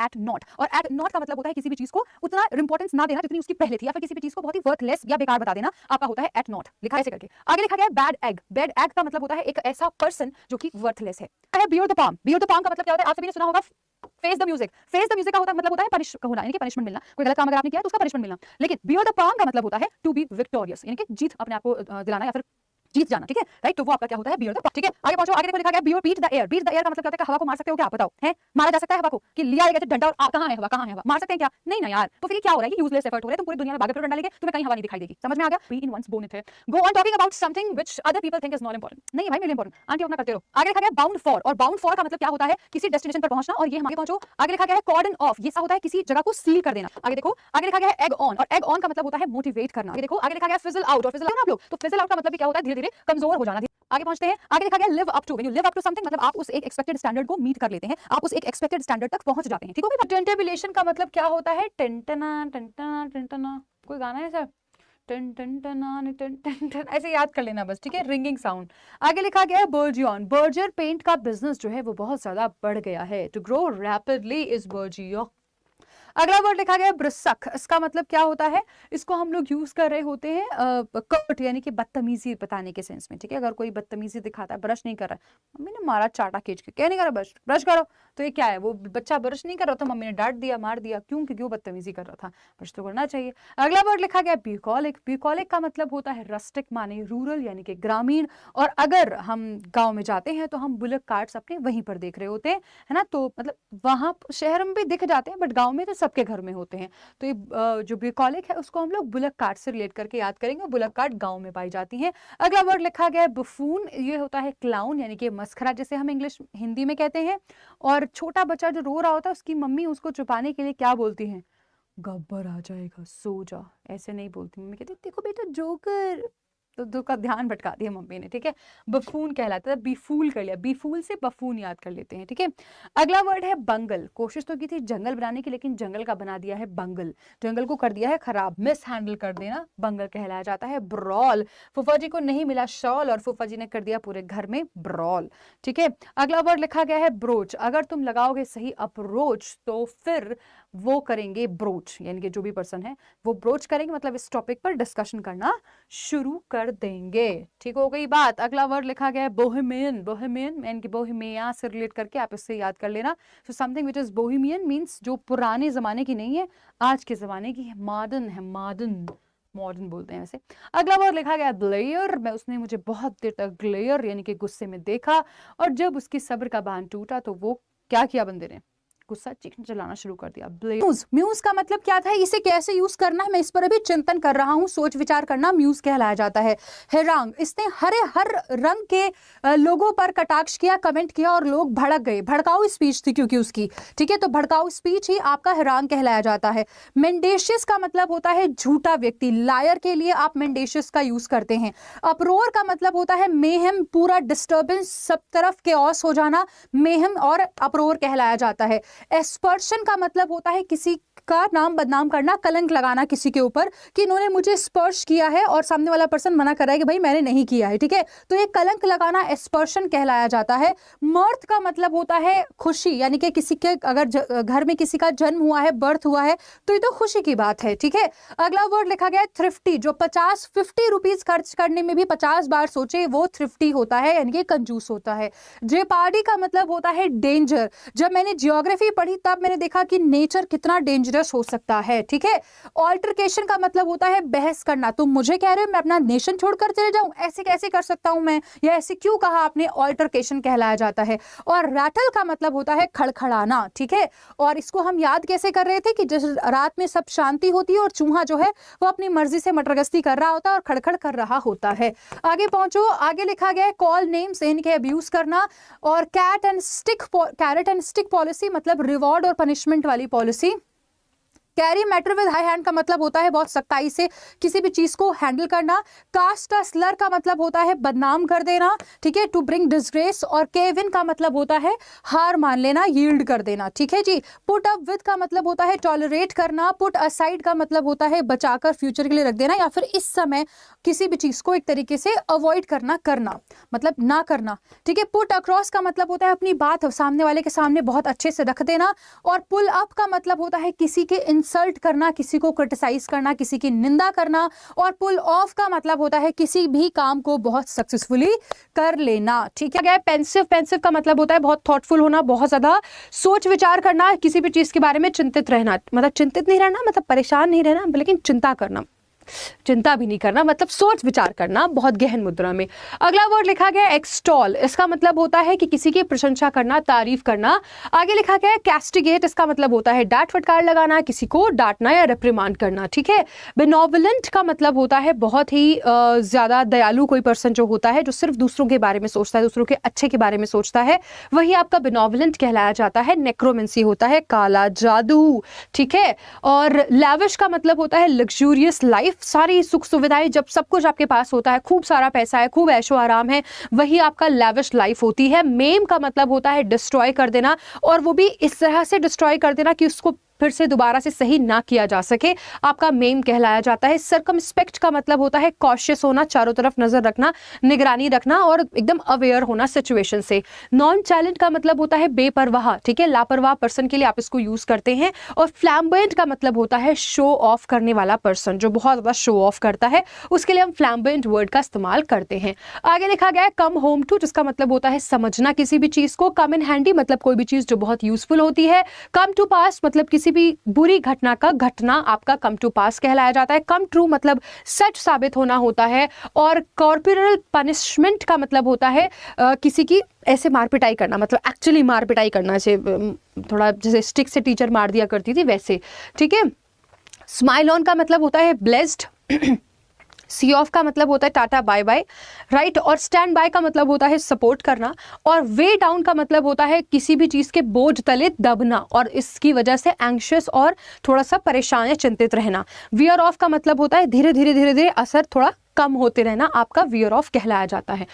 Eight not, और eight not का मतलब होता है किसी भी चीज को उतना इंपॉर्टेंस ना देना जितनी उसकी पहले थी, या फिर किसी भी चीज को बहुत ही वर्थलेस या बेकार बता देना, आपका होता है एट नॉट, लिखा है ऐसे करके। आगे लिखा गया है बैड एग। बैड एग का मतलब होता है एक ऐसा पर्सन जो कि वर्थलेस है। Beyond the palm. Beyond the palm का मतलब क्या होता है, आप सभी ने सुना होगा face the music. Face the music का मतलब होता है पनिश होना, यानी कि पनिशमेंट मिलना, कोई गलत काम अगर आपने किया तो उसका पनिशमेंट मिलना। लेकिन बियॉन्ड द पाम का मतलब होता है टू बी विक्टोरियस, यानी कि जीत अपने आप को दिलाना या फिर जीत जाना, ठीक है, राइट। तो वो आपका क्या होता है, बियॉन्ड द, ठीक है। आगे पहुंचो, आगे देखो लिखा गया beyond beat the air. Beat the air का मतलब क्या होता है, हवा को मार सकते हो क्या, आप बताओ, है मारा जा सकता है हवा को, कि लिया गया डंडा और कहां है हवा, कहां है हवा, मार सकते हैं क्या, नहीं ना यार। तो फिर ये क्या हो रहा है, ये यूजलेस एफर्ट हो रहा है, तुम पूरी दुनिया में भागे फिरो डंडा लेके, तुम्हें कहीं हवा नहीं दिखाई देगी, समझ में आ गया। Be in once bone it है। Go on talking about something which other people think is not important. नहीं भाई मेरे इंपॉर्टेंट, आंटी अपना करते रहो। आगे लिखा गया बाउंड फॉर, और बाउंड फॉर का मतलब क्या होता है, किसी डेस्टिनेशन पर पहुंचना, और ये हम आगे पहुंचो। आगे लिखा गया है कॉर्डन ऑफ, ये सा होता है किसी जगह को सील कर देना। आगे देखो, आगे लिखा गया है एग ऑन, और एग ऑन का मतलब होता है मोटिवेट करना। आगे देखो, आगे लिखा गया फिजल आउट, और फिजल आउट आप लोग, तो फिजल आउट का मतलब भी क्या होता है, धीरे धीरे कमजोर हो जाना। आगे पहुंचते हैं, आगे लिखा गया live up to. When you live up to something मतलब आप उस एक एक्सपेक्टेड स्टैंडर्ड को मीट कर लेते हैं, आप उस एक एक्सपेक्टेड स्टैंडर्ड तक पहुंच जाते हैं, ठीक है। टेंटेबिलेशन का मतलब क्या होता है, टेंटना टेंटना टेंटना, कोई गाना है सर, टन टन टन टन टन टन, ऐसे याद कर लेना बस, ठीक है, रिंगिंग साउंड। आगे लिखा गया है बर्जियन। बर्जर पेंट का बिजनेस जो है वो बहुत ज्यादा बढ़ गया है, टू ग्रो रैपिडली इज बर्जियो। अगला वर्ड लिखा गया है ब्रिसक। इसका मतलब क्या होता है, इसको हम लोग यूज कर रहे होते हैं कर्ट, यानी कि बदतमीजी बताने के सेंस में, ठीक है। अगर कोई बदतमीजी दिखाता है, ब्रश नहीं कर रहा है, मम्मी ने मारा चाटा खींच के, क्या नहीं करा, ब्रश ब्रश करो, तो ये क्या है, वो बच्चा ब्रश नहीं कर रहा था, मम्मी ने डांट दिया, मार दिया, क्यों, क्योंकि वो बदतमीजी कर रहा था, ब्रश तो करना चाहिए। अगला वर्ड लिखा गया ब्यूकॉलिक। ब्यूकॉलिक का मतलब होता है रस्टिक, माने रूरल यानी कि ग्रामीण, और अगर हम गाँव में जाते हैं तो हम बुलक कार्ट्स अपने वहीं पर देख रहे होते हैं, है ना, तो मतलब वहां शहर में भी दिख जाते हैं, बट गाँव में तो सबके घर में होते हैं। तो ये जो ब्यूकॉलिक है उसको हम लोग बुलक कार्ट से रिलेट करके याद करेंगे, बुलक कार्ट गांव में पाई जाती हैं। अगला वर्ड लिखा गया है बफून। ये होता है क्लाउन, यानी कि मस्खरा, जैसे हम इंग्लिश हिंदी में कहते हैं। और छोटा बच्चा जो रो रहा होता है उसकी मम्मी उसको छुपाने के लिए क्या बोलती है, गब्बर आ जाएगा सो जा, ऐसे नहीं बोलती, मम्मी कहती देखो बेटा जोकर, तो दो का ध्यान भटका दिया मम्मी ने, ठीक है। बफून कहलाता है, बीफूल कर लिया, बीफूल से बफून याद कर लेते हैं, ठीक है। अगला वर्ड है बंगल। कोशिश तो की थी जंगल बनाने की, लेकिन जंगल का बना दिया है बंगल, जंगल को कर दिया है खराब, मिस हैंडल कर देना बंगल कहलाया जाता है। ब्रॉल, फूफा जी को नहीं मिला शॉल और फूफा जी ने कर दिया पूरे घर में ब्रॉल, ठीक है। अगला वर्ड लिखा गया है ब्रोच। अगर तुम लगाओगे सही अप्रोच तो फिर वो करेंगे ब्रोच, यानी कि जो भी पर्सन है वो ब्रोच करेंगे, मतलब इस टॉपिक पर डिस्कशन करना शुरू कर देंगे, ठीक हो गई बात। अगला वर्ड लिखा गया है बोहेमियन। बोहेमियन यानी कि बोहेमिया से रिलेट करके आप इससे याद कर लेना। So something which is Bohemian means जो पुराने जमाने की नहीं है, आज के जमाने की है, मॉडर्न है, मॉडर्न, मॉडर्न बोलते हैं वैसे। अगला वर्ड लिखा गया ग्लेयर। मैं उसने मुझे बहुत देर तक ग्लेयर यानी कि गुस्से में देखा, और जब उसकी सब्र का बांध टूटा तो वो क्या किया, बंदे ने गुस्सा चीखना चलाना शुरू कर दिया। म्यूज। म्यूज का मतलब क्या था, इसे कैसे यूज करना है, मैं इस पर अभी चिंतन कर रहा हूँ, सोच विचार करना म्यूज कहलाया जाता है। हेरांग, इसने हर रंग के लोगों पर कटाक्ष किया, कमेंट किया, और लोग भड़क गए। भड़काऊ स्पीच थी क्योंकि उसकी, ठीक है, तो भड़काऊ स्पीच ही आपका हेरांग कहलाया जाता है। मेंडेशियस का मतलब होता है झूठा व्यक्ति, लायर के लिए आप मेंडेशियस का यूज करते हैं। अप्रोर का मतलब होता है मेहम, पूरा डिस्टर्बेंस, सब तरफ केओस हो जाना, मेहम और अप्रोर कहलाया जाता है। एस्पर्शन का मतलब होता है किसी का नाम बदनाम करना, कलंक लगाना किसी के ऊपर कि इन्होंने मुझे स्पर्श किया है, और सामने वाला पर्सन मना कर रहा है कि भाई मैंने नहीं किया है, ठीक है, तो ये कलंक लगाना एस्पर्शन कहलाया जाता है। मर्थ का मतलब होता है खुशी, यानी कि किसी के अगर घर में किसी का जन्म हुआ है, बर्थ हुआ है, तो ये तो खुशी की बात है, ठीक है। अगला वर्ड लिखा गया है थ्रिफ्टी। जो 50 रुपीज खर्च करने में भी 50 बार सोचे वो थ्रिफ्टी होता है, यानी कि कंजूस होता है। जेपार्डी का मतलब होता है डेंजर। जब मैंने जियोग्राफी पढ़ी तब मैंने देखा कि नेचर कितना डेंजरस हो सकता है, ठीक है। ऑल्टरकेशन का मतलब होता है बहस करना, तुम मुझे कह रहे हो मैं अपना नेशन छोड़कर चले जाऊं, ऐसे कैसे कर सकता हूं मैं, या ऐसे क्यों कहा आपने, ऑल्टरकेशन कहलाया जाता है। और रैटल का मतलब होता है खड़खड़ाना, ठीक है। और इसको हम याद कैसे कर रहे थे कि जिस रात में सब शांति होती है और चूहा जो है वो अपनी मर्जी से मटरगस्ती कर रहा होता है और खड़खड़ कर रहा होता है। आगे पहुंचो, आगे लिखा गया है कॉल नेम्स, इनके अब्यूज करना। और कैरेट एंड स्टिक पॉलिसी मतलब रिवॉर्ड और पनिशमेंट वाली policy. Carry matter with high hand का मतलब होता है बहुत सख्ताई से किसी भी चीज को हैंडल करना। कास्ट अ स्लर का मतलब होता है बदनाम कर देना, ठीक है, टू ब्रिंग डिसग्रेस। और केव इन का मतलब होता है हार मान लेना, यील्ड कर देना, ठीक है जी। पुट अप विद का मतलब होता है टॉलरेट करना। पुट असाइड का मतलब होता है बचाकर फ्यूचर के लिए रख देना, या फिर इस समय किसी भी चीज को एक तरीके से अवॉइड करना मतलब ना करना, ठीक है। पुट अक्रॉस का मतलब होता है अपनी बात सामने वाले के सामने बहुत अच्छे से रख देना। और पुल अप का मतलब होता है किसी के इंसल्ट करना, किसी को क्रिटिसाइज करना, किसी की निंदा करना। और पुल ऑफ का मतलब होता है किसी भी काम को बहुत सक्सेसफुली कर लेना, ठीक है। पेंसिव, पेंसिव का मतलब होता है बहुत थॉटफुल होना, बहुत ज्यादा सोच विचार करना, किसी भी चीज के बारे में चिंतित रहना, मतलब चिंतित नहीं रहना मतलब परेशान नहीं रहना, लेकिन चिंता करना, चिंता भी नहीं करना मतलब सोच विचार करना बहुत गहन मुद्रा में। अगला वर्ड लिखा गया एक्सटॉल, इसका मतलब होता है कि किसी की प्रशंसा करना, तारीफ करना। आगे लिखा गया कैस्टिगेट, इसका मतलब होता है डांट फटकार लगाना, किसी को डांटना या रिप्रिमांड करना, ठीक है। बेनोवलेंट का मतलब होता है बहुत ही ज्यादा दयालु कोई पर्सन जो होता है, जो सिर्फ दूसरों के बारे में सोचता है, दूसरों के अच्छे के बारे में सोचता है, वही आपका बेनोवलेंट कहलाया जाता है। नेक्रोमेंसी होता है काला जादू, ठीक है। और लैविश का मतलब होता है लग्जूरियस लाइफ, सारी सुख सुविधाएं, जब सब कुछ आपके पास होता है, खूब सारा पैसा है, खूब ऐशो आराम है, वही आपका लैविश लाइफ होती है। मेम का मतलब होता है डिस्ट्रॉय कर देना, और वो भी इस तरह से डिस्ट्रॉय कर देना कि उसको फिर से दोबारा से सही ना किया जा सके, आपका मेम कहलाया जाता है। सर्कमस्पेक्ट का मतलब होता है कॉशियस होना, चारों तरफ नजर रखना, निगरानी रखना और एकदम अवेयर होना सिचुएशन से। नॉन चैलेंट का मतलब होता है बेपरवाह, ठीक है, लापरवाह पर्सन के लिए आप इसको यूज करते हैं। और फ्लैम्बेंट का मतलब होता है शो ऑफ करने वाला पर्सन, जो बहुत ज्यादा शो ऑफ करता है, उसके लिए हम फ्लैम्बेंट वर्ड का इस्तेमाल करते हैं। आगे लिखा गया है कम होम टू, जिसका मतलब होता है समझना किसी भी चीज को। कम इन हैंडी मतलब कोई भी चीज जो बहुत यूजफुल होती है। कम टू पास मतलब किसी भी बुरी घटना का घटना आपका कम टू पास कहलाया जाता है। कम ट्रू मतलब सच साबित होना होता है। और कॉर्पोरल पनिशमेंट का मतलब होता है किसी की ऐसे मार पिटाई करना, मतलब एक्चुअली मार पिटाई करना, ऐसे थोड़ा जैसे स्टिक से टीचर मार दिया करती थी वैसे, ठीक है। स्माइल ऑन का मतलब होता है ब्लेस्ड। सी ऑफ का मतलब होता है टाटा बाय बाय, राइट। और स्टैंड बाय का मतलब होता है सपोर्ट करना। और वे डाउन का मतलब होता है किसी भी चीज के बोझ तले दबना, और इसकी वजह से एंग्शियस और थोड़ा सा परेशान या चिंतित रहना। वियर ऑफ का मतलब होता है धीरे धीरे धीरे धीरे असर थोड़ा कम होते रहना, आपका वियर ऑफ कहलाया जाता है।